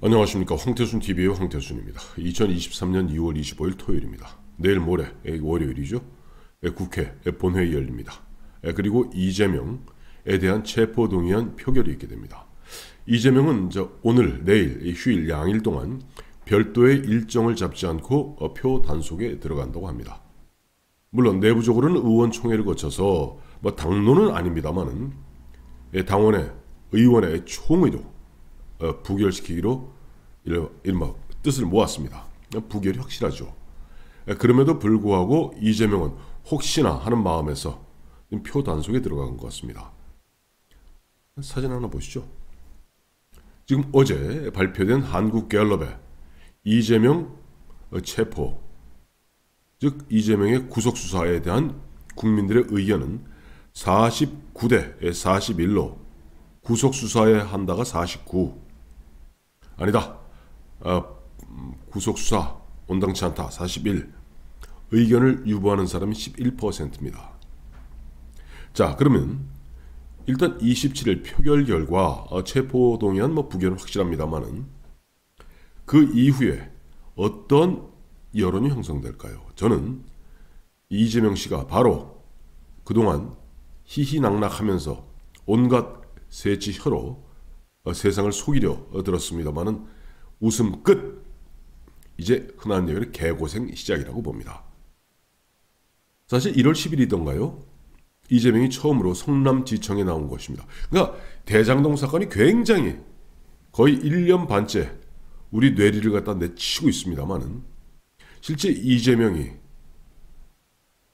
안녕하십니까. 황태순TV의 황태순입니다. 2023년 2월 25일 토요일입니다. 내일 모레 월요일이죠. 국회 본회의 열립니다. 그리고 이재명에 대한 체포동의안 표결이 있게 됩니다. 이재명은 오늘 내일 휴일 양일 동안 별도의 일정을 잡지 않고 표 단속에 들어간다고 합니다. 물론 내부적으로는 의원총회를 거쳐서 당론은 아닙니다만은 당원의 의원의 총의로 부결시키기로 이른바 뜻을 모았습니다. 부결이 확실하죠. 그럼에도 불구하고 이재명은 혹시나 하는 마음에서 표 단속에 들어간 것 같습니다. 사진 하나 보시죠. 지금 어제 발표된 한국갤럽의 이재명 체포, 즉 이재명의 구속수사에 대한 국민들의 의견은 49대 41로 구속수사에 한다가 49, 아니다, 구속수사 온당치 않다 41, 의견을 유보하는 사람이 11%입니다. 자, 그러면 일단 27일 표결 결과 체포동의안 부결은 확실합니다만은 그 이후에 어떤 여론이 형성될까요? 저는 이재명 씨가 바로 그동안 희희낙낙하면서 온갖 새치혀로 세상을 속이려 들었습니다만은 웃음 끝! 이제 흔한 얘기로 개고생 시작이라고 봅니다. 사실 1월 10일이던가요? 이재명이 처음으로 성남지청에 나온 것입니다. 그러니까 대장동 사건이 굉장히 거의 1년 반째 우리 뇌리를 갖다 내치고 있습니다만은 실제 이재명이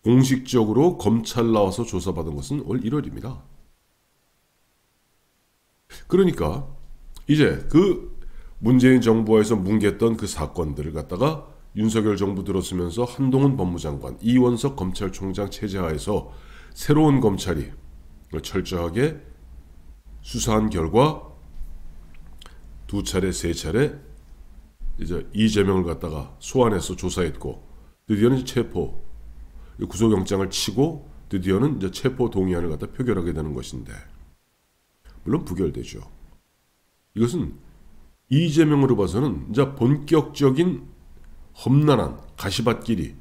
공식적으로 검찰 나와서 조사받은 것은 올 1월입니다. 그러니까 이제 그 문재인 정부에서 뭉갰던 그 사건들을 갖다가 윤석열 정부 들어서면서 한동훈 법무장관, 이원석 검찰총장 체제하에서 새로운 검찰이 철저하게 수사한 결과 두 차례, 세 차례 이제 이재명을 갖다가 소환해서 조사했고 드디어는 체포, 구속영장을 치고 드디어는 이제 체포 동의안을 갖다 표결하게 되는 것인데 물론 부결되죠. 이것은 이재명으로 봐서는 이제 본격적인 험난한 가시밭길이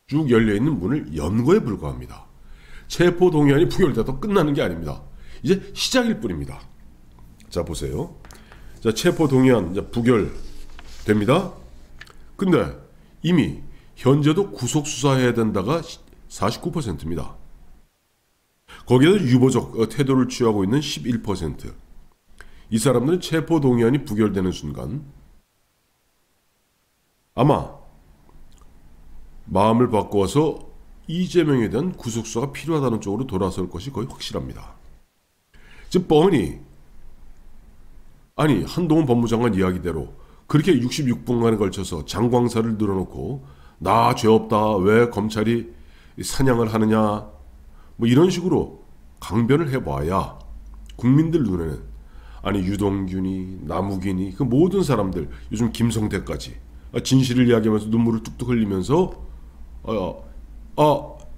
쭉 열려있는 문을 연 거에 불과합니다. 체포동의안이 부결되도 끝나는 게 아닙니다. 이제 시작일 뿐입니다. 자, 보세요. 자, 체포동의안 이제 부결됩니다. 근데 이미 현재도 구속수사해야 된다가 49%입니다. 거기에서 유보적 태도를 취하고 있는 11%. 이 사람들은 체포동의안이 부결되는 순간 아마 마음을 바꿔서 이재명에 대한 구속수사가 필요하다는 쪽으로 돌아설 것이 거의 확실합니다. 즉 뻔히 아니 한동훈 법무장관 이야기대로 그렇게 66분간에 걸쳐서 장광사를 늘어놓고 나 죄 없다 왜 검찰이 사냥을 하느냐 이런 식으로 강변을 해봐야 국민들 눈에는 아니 유동균이 남욱이니 그 모든 사람들 요즘 김성태까지 진실을 이야기하면서 눈물을 뚝뚝 흘리면서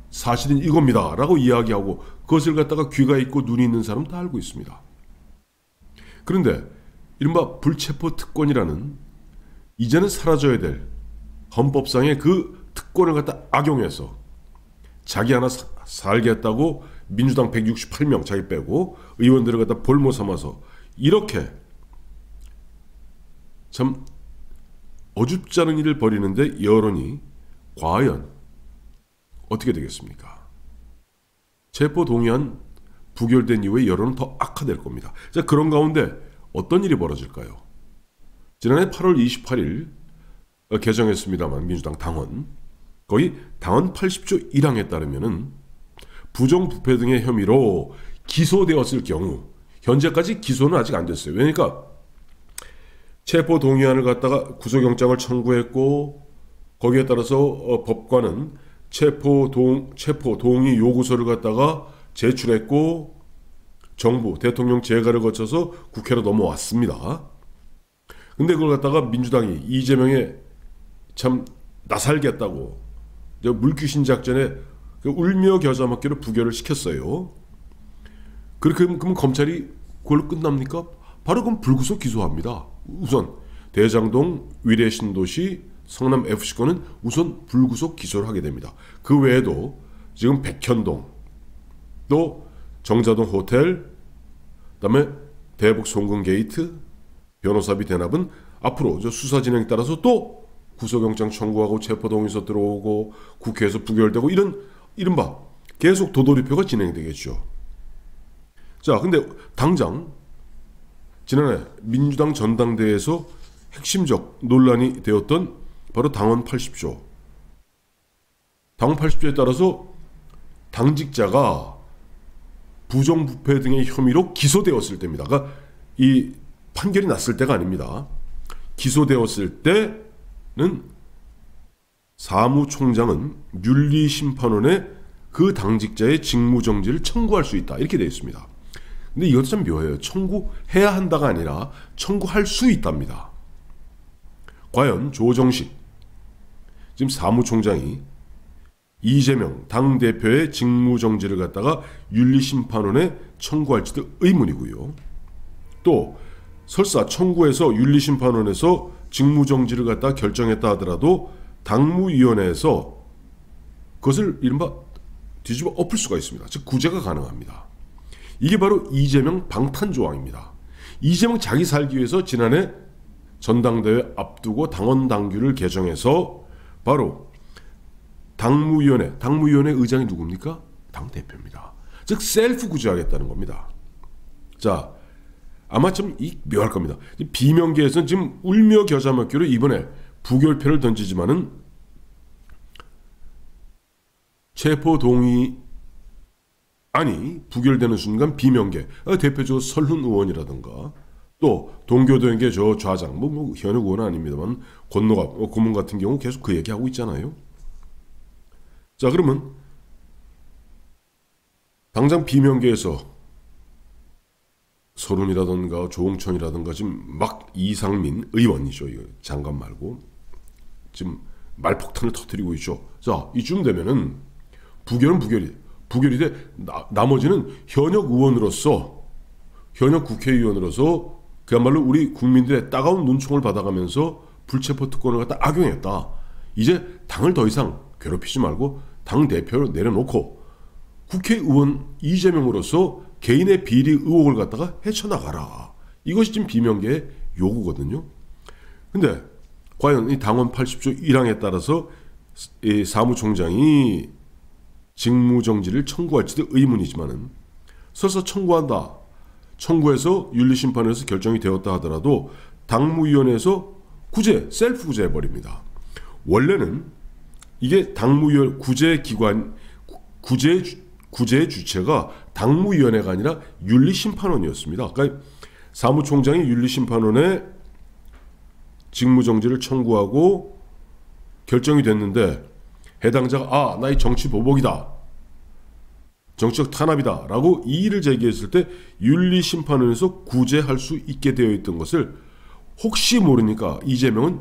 사실은 이겁니다 라고 이야기하고 그것을 갖다가 귀가 있고 눈이 있는 사람 다 알고 있습니다. 그런데 이른바 불체포 특권이라는 이제는 사라져야 될 헌법상의 그 특권을 갖다 악용해서 자기 하나 살겠다고 민주당 168명 자기 빼고 의원들을 갖다 볼모 삼아서 이렇게 참 어줍지 않은 일을 벌이는데 여론이 과연 어떻게 되겠습니까? 체포동의안 부결된 이후에 여론은 더 악화될 겁니다. 자, 그런 가운데 어떤 일이 벌어질까요? 지난해 8월 28일 개정했습니다만 민주당 당헌 거의 당헌 80조 1항에 따르면은 부정부패 등의 혐의로 기소되었을 경우 현재까지 기소는 아직 안 됐어요. 왜냐니까 체포 동의안을 갖다가 구속영장을 청구했고 거기에 따라서 법관은 체포 동의 요구서를 갖다가 제출했고 정부 대통령 재가를 거쳐서 국회로 넘어왔습니다. 근데 그걸 갖다가 민주당이 이재명의 참 나살겠다고 물귀신 작전에 울며 겨자 먹기로 부결을 시켰어요. 그럼 검찰이 그걸로 끝납니까? 바로 그럼 불구속 기소합니다. 우선 대장동, 위례신도시, 성남FC권은 우선 불구속 기소를 하게 됩니다. 그 외에도 지금 백현동, 또 정자동 호텔, 그다음에 대북 송금 게이트, 변호사비 대납은 앞으로 수사 진행에 따라서 또 구속영장 청구하고 체포동의서 들어오고 국회에서 부결되고 이런 이른바 계속 도돌이표가 진행되겠죠. 자, 근데 당장 지난해 민주당 전당대회에서 핵심적 논란이 되었던 바로 당원 80조. 당원 80조에 따라서 당직자가 부정부패 등의 혐의로 기소되었을 때입니다. 그러니까 이 판결이 났을 때가 아닙니다. 기소되었을 때는 사무총장은 윤리심판원에 그 당직자의 직무정지를 청구할 수 있다. 이렇게 되어 있습니다. 근데 이것도 참 묘해요. 청구해야 한다가 아니라 청구할 수 있답니다. 과연 조정식 지금 사무총장이 이재명 당대표의 직무정지를 갖다가 윤리심판원에 청구할지도 의문이고요. 또 설사 청구해서 윤리심판원에서 직무정지를 갖다 결정했다 하더라도 당무위원회에서 그것을 이른바 뒤집어 엎을 수가 있습니다. 즉 구제가 가능합니다. 이게 바로 이재명 방탄조항입니다. 이재명 자기 살기 위해서 지난해 전당대회 앞두고 당원 당규를 개정해서 바로 당무위원회 의장이 누굽니까? 당대표입니다. 즉 셀프 구제하겠다는 겁니다. 자, 아마 좀 묘할 겁니다. 비명계에서는 지금 울며 겨자 먹기로 이번에 부결표를 던지지만은 체포 동의 안이 부결되는 순간 비명계, 대표적으로 설훈 의원이라든가 또 동교동계 저 좌장, 현역 의원은 아닙니다만 권노갑 고문 같은 경우 계속 그 얘기하고 있잖아요. 자, 그러면 당장 비명계에서 서른이라든가 조홍천이라든가 지금 막 이상민 의원이죠. 이거 장관 말고 지금 말폭탄을 터뜨리고 있죠. 자, 이쯤 되면은 부결은 부결이 돼. 나머지는 현역 의원으로서, 현역 국회의원으로서 그야말로 우리 국민들의 따가운 눈총을 받아가면서 불체포 특권을 갖다 악용했다. 이제 당을 더 이상 괴롭히지 말고 당 대표를 내려놓고 국회의원 이재명으로서 개인의 비리 의혹을 갖다가 헤쳐나가라. 이것이 지금 비명계의 요구거든요. 근데 과연 이 당원 80조 1항에 따라서 이 사무총장이 직무정지를 청구할지도 의문이지만은 설사 청구한다. 청구해서 윤리심판에서 결정이 되었다 하더라도 당무위원회에서 구제, 셀프 구제해버립니다. 원래는 이게 당무위원 구제기관, 구제의 주체가 당무위원회가 아니라 윤리심판원이었습니다. 그러니까 사무총장이 윤리심판원에 직무정지를 청구하고 결정이 됐는데 해당자가 나 이 정치 보복이다, 정치적 탄압이다 라고 이의를 제기했을 때 윤리심판원에서 구제할 수 있게 되어 있던 것을 혹시 모르니까 이재명은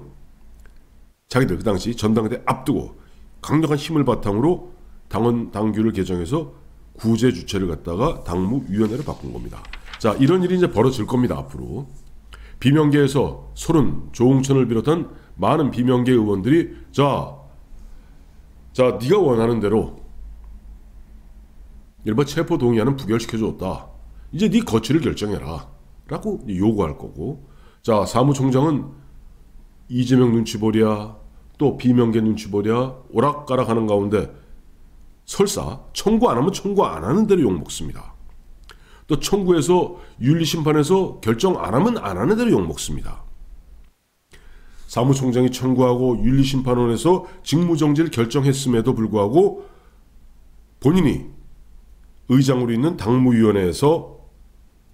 자기들 그 당시 전당대 앞두고 강력한 힘을 바탕으로 당원 당규를 개정해서 구제 주체를 갖다가 당무위원회로 바꾼 겁니다. 자, 이런 일이 이제 벌어질 겁니다. 앞으로 비명계에서 소른, 조홍천을 비롯한 많은 비명계 의원들이 자 네가 원하는 대로 일반 체포 동의안은 부결시켜줬다. 이제 네 거취를 결정해라 라고 요구할 거고, 자, 사무총장은 이재명 눈치 보랴 또 비명계 눈치 보랴 오락가락 하는 가운데 설사 청구 안 하면 청구 안 하는 대로 욕먹습니다. 또 청구해서 윤리심판에서 결정 안 하면 안 하는 대로 욕먹습니다. 사무총장이 청구하고 윤리심판원에서 직무정지를 결정했음에도 불구하고 본인이 의장으로 있는 당무위원회에서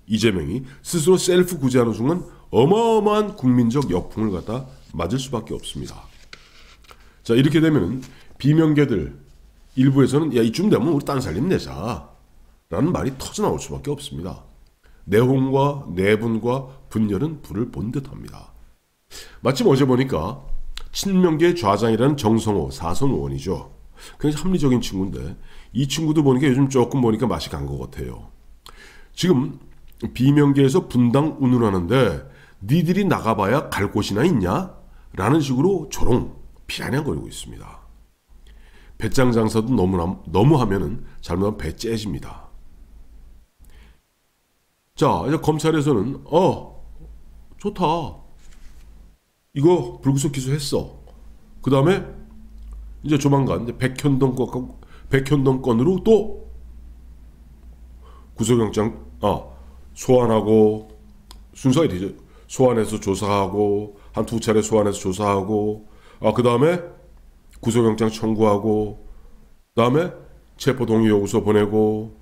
이재명이 스스로 셀프 구제하는 순간 어마어마한 국민적 역풍을 갖다 맞을 수밖에 없습니다. 자, 이렇게 되면 비명계들 일부에서는 야, 이쯤 되면 우리 딴 살림 내자 라는 말이 터져나올 수밖에 없습니다. 내홍과 내분과 분열은 불을 본 듯합니다. 마침 어제 보니까 친명계 좌장이라는 정성호 사선 의원이죠. 굉장히 합리적인 친구인데 이 친구도 보니까 요즘 조금 보니까 맛이 간 것 같아요. 지금 비명계에서 분당 운운하는데 니들이 나가봐야 갈 곳이나 있냐? 라는 식으로 조롱, 비아냥거리고 있습니다. 배짱 장사도 너무 하면은 잘못하면 배 째집니다. 자, 이제 검찰에서는 좋다. 이거 불구속 기소했어. 그 다음에 이제 조만간 이제 백현동 건으로 또 구속영장 소환하고 순서가 되죠. 소환해서 조사하고 한 두 차례 소환해서 조사하고 그 다음에 구속영장 청구하고 그 다음에 체포동의 요구서 보내고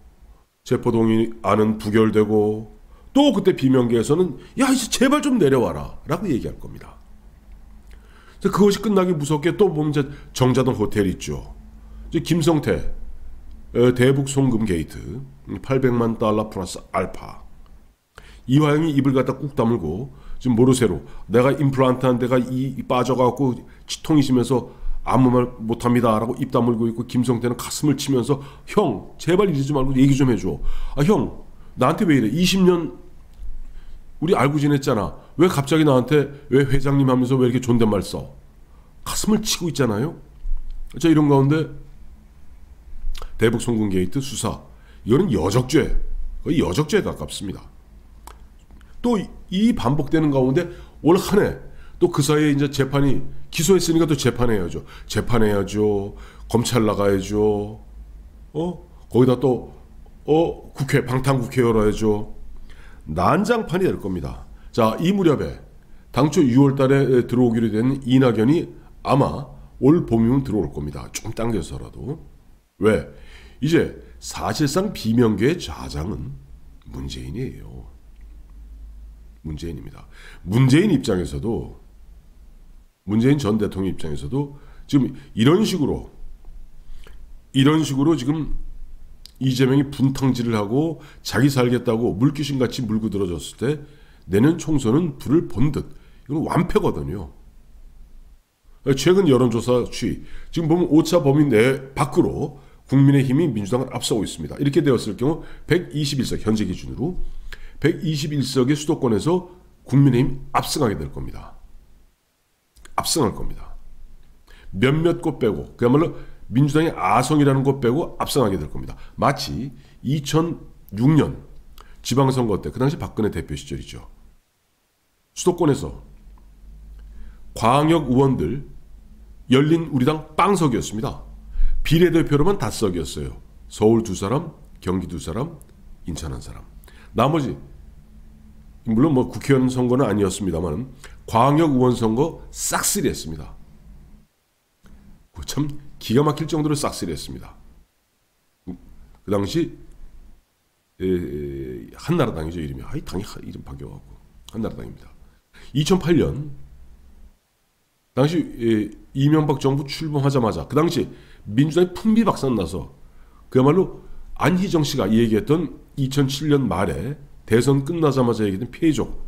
체포동의 안은 부결되고 또 그때 비명계에서는 야 이제 제발 좀 내려와라 라고 얘기할 겁니다. 그것이 끝나기 무섭게 또 보면 이제 정자동 호텔 있죠. 이제 김성태 대북 송금 게이트 800만 달러 플러스 알파 이화영이 입을 갖다 꾹 다물고 지금 모르쇠로 내가 임플란트한 데가 이 빠져갖고 치통이 심해서 아무 말 못합니다 라고 입 다물고 있고 김성태는 가슴을 치면서 형 제발 이러지 말고 얘기 좀 해줘. 형 나한테 왜 이래 20년 우리 알고 지냈잖아. 왜 갑자기 나한테 왜 회장님 하면서 왜 이렇게 존댓말 써. 가슴을 치고 있잖아요. 자 이런 가운데 대북 송금 게이트 수사 이거는 여적죄 거의 여적죄에 가깝습니다. 또 이 반복되는 가운데 올 한 해 또 그 사이에 이제 재판이 기소했으니까 또 재판해야죠. 재판해야죠. 검찰 나가야죠. 거기다 또 국회 방탄국회 열어야죠. 난장판이 될 겁니다. 자, 이 무렵에 당초 6월 달에 들어오기로 된 이낙연이 아마 올 봄이면 들어올 겁니다. 좀 당겨서라도. 왜? 이제 사실상 비명계의 좌장은 문재인이에요. 문재인입니다. 문재인 입장에서도 문재인 전 대통령 입장에서도 지금 이런 식으로 지금 이재명이 분탕질을 하고 자기 살겠다고 물귀신같이 물고 들어졌을 때 내년 총선은 불을 본 듯 이건 완패거든요. 최근 여론조사 추이 지금 보면 5차 범위 내 밖으로 국민의힘이 민주당을 앞서고 있습니다. 이렇게 되었을 경우 121석 현재 기준으로 121석의 수도권에서 국민의힘 압승하게 될 겁니다. 압승할 겁니다. 몇몇 곳 빼고 그야말로 민주당의 아성이라는 곳 빼고 압승하게 될 겁니다. 마치 2006년 지방선거 때 그 당시 박근혜 대표 시절이죠. 수도권에서 광역 의원들 열린우리당 빵석이었습니다. 비례대표로만 5석이었어요. 서울 2사람, 경기 2사람, 인천 1사람. 나머지 물론 뭐 국회의원 선거는 아니었습니다만 광역 의원 선거 싹쓸이 했습니다. 참 기가 막힐 정도로 싹쓸이 했습니다. 그 당시 한나라당이죠. 이름이. 당이 이름 바뀌어갖고 한나라당입니다. 2008년 당시 이명박 정부 출범하자마자 그 당시 민주당이 풍비박산 나서 그야말로 안희정 씨가 얘기했던 2007년 말에 대선 끝나자마자 얘기했던 패족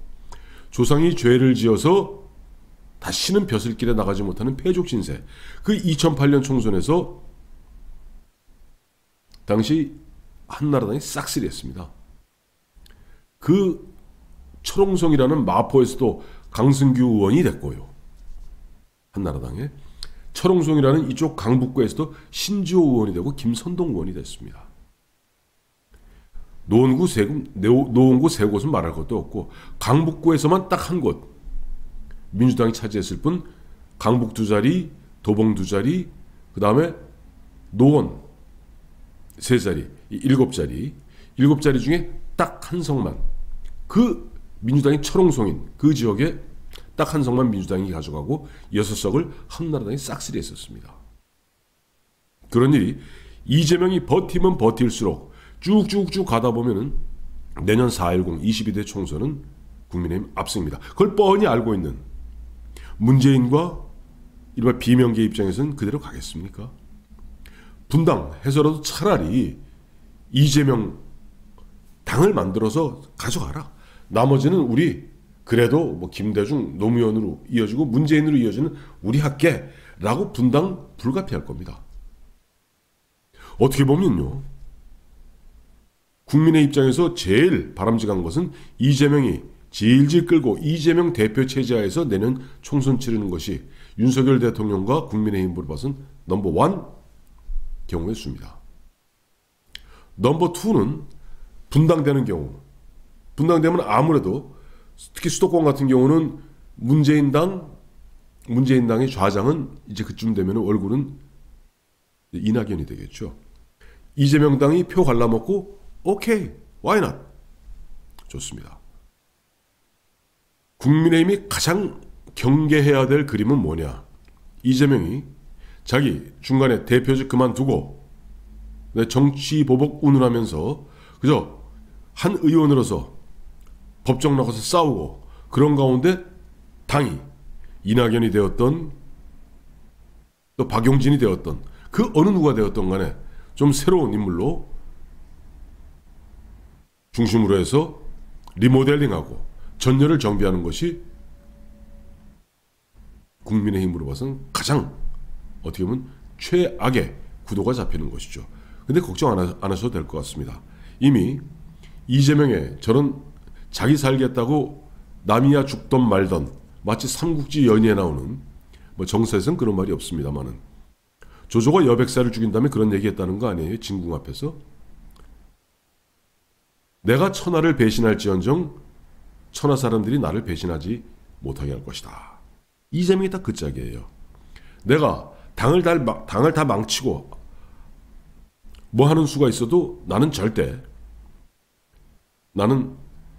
조상이 죄를 지어서 다시는 벼슬길에 나가지 못하는 패족 신세 그 2008년 총선에서 당시 한나라당이 싹쓸이 했습니다. 그 철옹성이라는 마포에서도 강승규 의원이 됐고요. 한나라당에 철옹성이라는 이쪽 강북구에서도 신지호 의원이 되고 김선동 의원이 됐습니다. 노원구 세 곳은 말할 것도 없고 강북구에서만 딱 한 곳 민주당이 차지했을 뿐 강북 2자리, 도봉 2자리, 그 다음에 노원 3자리, 7자리 중에 딱 한 석만 그 민주당이 철옹성인 그 지역에 딱 한 석만 민주당이 가져가고 6석을 한나라당이 싹쓸이 했었습니다. 그런 일이 이재명이 버티면 버틸수록 쭉쭉쭉 가다 보면은 내년 4.10 22대 총선은 국민의힘 압승입니다. 그걸 뻔히 알고 있는 문재인과 이른바 비명계 입장에서는 그대로 가겠습니까? 분당해서라도 차라리 이재명 당을 만들어서 가져가라. 나머지는 우리 그래도 뭐 김대중 노무현으로 이어지고 문재인으로 이어지는 우리 할게 라고 분당 불가피할 겁니다. 어떻게 보면요. 국민의 입장에서 제일 바람직한 것은 이재명이 질질 끌고 이재명 대표 체제하에서 내년 총선 치르는 것이 윤석열 대통령과 국민의힘으로 봐선 넘버 원 경우의 수입니다. 넘버 투는 분당되는 경우. 분당되면 아무래도 특히 수도권 같은 경우는 문재인당의 좌장은 이제 그쯤 되면 얼굴은 이낙연이 되겠죠. 이재명 당이 표 갈라먹고 오케이, why not? 좋습니다. 국민의힘이 가장 경계해야 될 그림은 뭐냐? 이재명이 자기 중간에 대표직 그만두고 정치 보복 운운하면서 그저 한 의원으로서 법정 나가서 싸우고 그런 가운데 당이 이낙연이 되었던 또 박용진이 되었던 그 어느 누가 되었던 간에 좀 새로운 인물로 중심으로 해서 리모델링하고 전열을 정비하는 것이 국민의힘으로 봐서는 가장 어떻게 보면 최악의 구도가 잡히는 것이죠. 근데 걱정 안 하셔도 될 것 같습니다. 이미 이재명의 저런 자기 살겠다고 남이야 죽던 말던 마치 삼국지 연의에 나오는 뭐 정서에서는 그런 말이 없습니다만은 조조가 여백사를 죽인 다음에 그런 얘기했다는 거 아니에요? 진궁 앞에서. 내가 천하를 배신할지언정 천하 사람들이 나를 배신하지 못하게 할 것이다. 이재명이 딱 그 짝이에요. 내가 당을 다 망치고 뭐 하는 수가 있어도 나는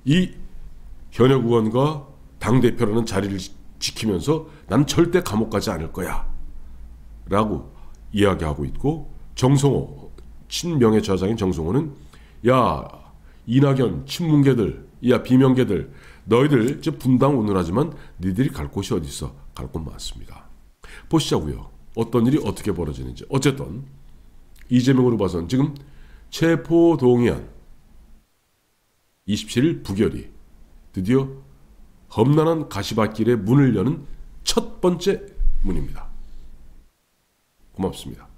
이 현역 의원과 당대표라는 자리를 지키면서 나는 절대 감옥 가지 않을 거야 라고 이야기하고 있고, 정성호 친명예 좌장인 정성호는 야 이낙연 친문계들, 야 비명계들, 너희들 분당 운운하지만 니들이 갈 곳이 어디 있어? 갈 곳 많습니다. 보시자고요. 어떤 일이 어떻게 벌어지는지. 어쨌든 이재명으로 봐선 지금 체포동의안 27일 부결이 드디어 험난한 가시밭길의 문을 여는 첫 번째 문입니다. 고맙습니다.